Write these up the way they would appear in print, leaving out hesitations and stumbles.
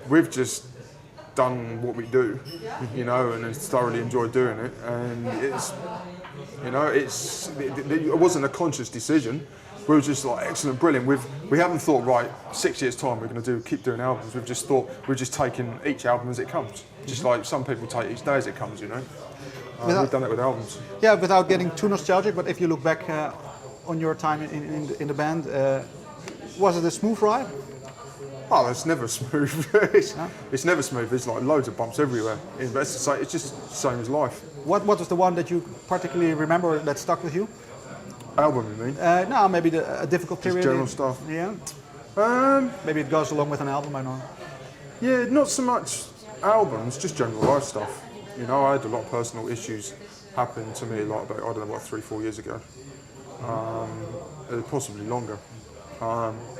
we've just done what we do, you know, and thoroughly enjoyed doing it. And it's, you know, it wasn't a conscious decision. We were just like, excellent, brilliant. We haven't thought, right, 6 years time we're going to keep doing albums. We've just thought we're just taking each album as it comes, just like some people take each day as it comes, you know. We've done it with albums. Yeah, without getting too nostalgic, but if you look back on your time in the band, was it a smooth ride? Oh, it's never smooth. It's never smooth. There's like loads of bumps everywhere. It's just the same as life. What was the one that you particularly remember that stuck with you? Album, you mean? No, maybe a difficult period. Just general stuff. Yeah. Maybe it goes along with an album, I know. Yeah, not so much albums, just general life stuff. You know, I had a lot of personal issues happen to me, like about, I don't know, what, 3-4 years ago, possibly longer,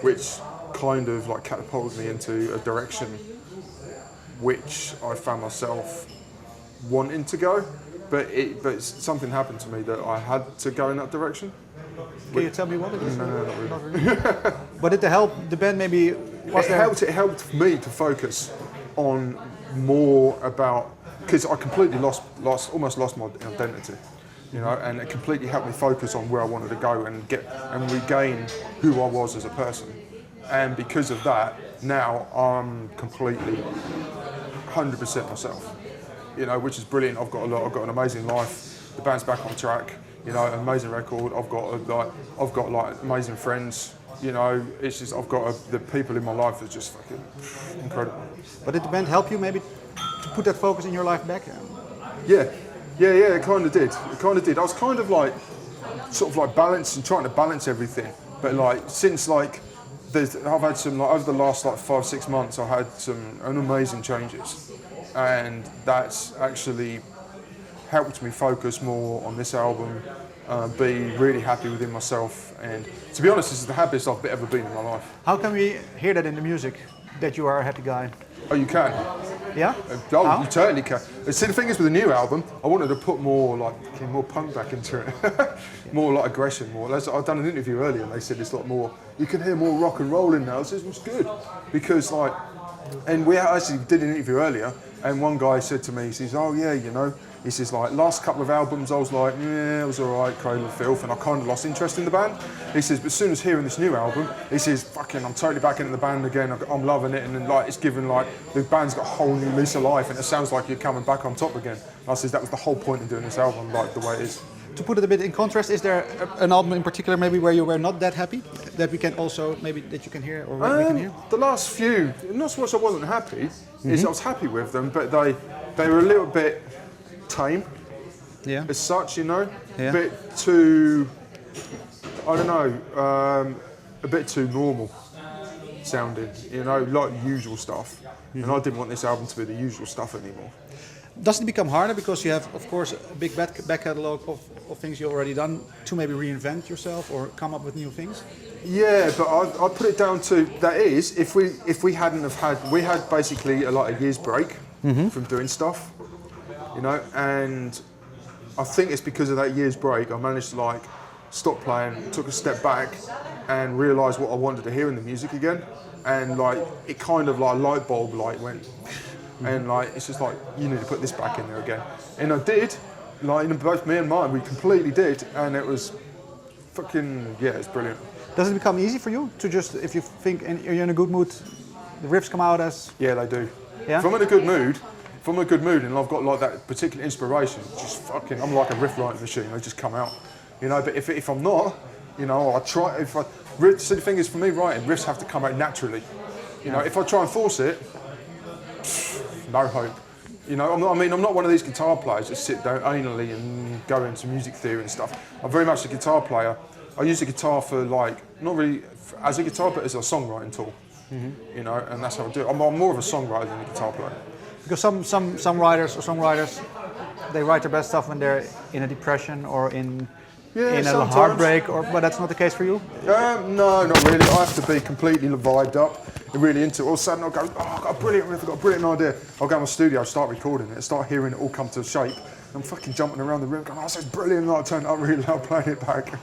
which kind of like catapulted me into a direction which I found myself wanting to go, but something happened to me that I had to go in that direction. Can you tell me what it is? No, not really. But did it help the band maybe? It helped me to focus on more about, because I completely almost lost my identity, you know, and it completely helped me focus on where I wanted to go and regain who I was as a person. And because of that, now I'm completely 100% myself, you know, which is brilliant. I've got an amazing life. The band's back on track, you know, an amazing record. I've got like amazing friends, you know. It's just the people in my life are just fucking incredible. But did the band help you maybe to put that focus in your life back? Yeah, it kind of did. I was kind of like, sort of like trying to balance everything. But like, since like, I've had some, like over the last like 5-6 months, I had some amazing changes. And that's actually helped me focus more on this album, be really happy within myself. And to be honest, this is the happiest I've ever been in my life. How can we hear that in the music, that you are a happy guy? Oh, you can. Yeah? Oh, How? you totally can. See, the thing is with the new album, I wanted to put more punk back into it, more like aggression, more. I've done an interview earlier and they said it's a lot more, you can hear more rock and roll in now. I said, it's good, because like, and we actually did an interview earlier and one guy said to me, he says, oh yeah, you know, he says like, last couple of albums I was like, yeah, it was alright, Cradle of Filth, and I kind of lost interest in the band. He says, but as soon as hearing this new album, he says, fucking, I'm totally back into the band again, I'm loving it, and then like, it's given like, the band's got a whole new lease of life, and it sounds like you're coming back on top again. And I says, that was the whole point of doing this album, like the way it is. To put it a bit in contrast, is there an album in particular maybe where you were not that happy, that we can also, maybe that you can hear, or we can hear? The last few, not so much I wasn't happy, is I was happy with them, but they were a little bit tame. Yeah. As such, you know, Yeah. a bit too, I don't know, a bit too normal sounding, you know, like usual stuff. And I didn't want this album to be the usual stuff anymore. Does it become harder because you have, of course, a big back catalogue of things you've already done to maybe reinvent yourself or come up with new things? Yeah, but I put it down to, that is, if we hadn't have had, we had basically a year's break from doing stuff, you know, and I think it's because of that year's break I managed to like stop playing, took a step back and realised what I wanted to hear in the music again, and like it kind of like a light bulb light went, and like it's just like, you need to put this back in there again, and I did, like both me and mine, we completely did, and it was fucking, yeah, it's brilliant. Does it become easy for you to just, if you think you're in a good mood, the riffs come out as? Yeah, they do. Yeah? If I'm in a good mood and I've got like that particular inspiration, just fucking, I'm like a riff writing machine, they just come out, you know. But if I'm not, you know, so the thing is, for me, writing, riffs have to come out naturally, you know. If I try and force it, no hope, you know. I'm not one of these guitar players that sit down anally and go into music theory and stuff. I'm very much a guitar player. I use the guitar for like, not really as a guitar, but as a songwriting tool, you know, and that's how I do it. I'm more of a songwriter than a guitar player. Because some writers or songwriters, they write their best stuff when they're in a depression or in a heartbreak, but that's not the case for you? No, not really. I have to be completely vibed up and really into it. All of a sudden I'll go, oh, I've got a brilliant riff, I've got a brilliant idea. I'll go in my studio, start recording it, start hearing it all come to shape. I'm fucking jumping around the room going, oh, this is brilliant, and I'll turn it up really loud, playing it back.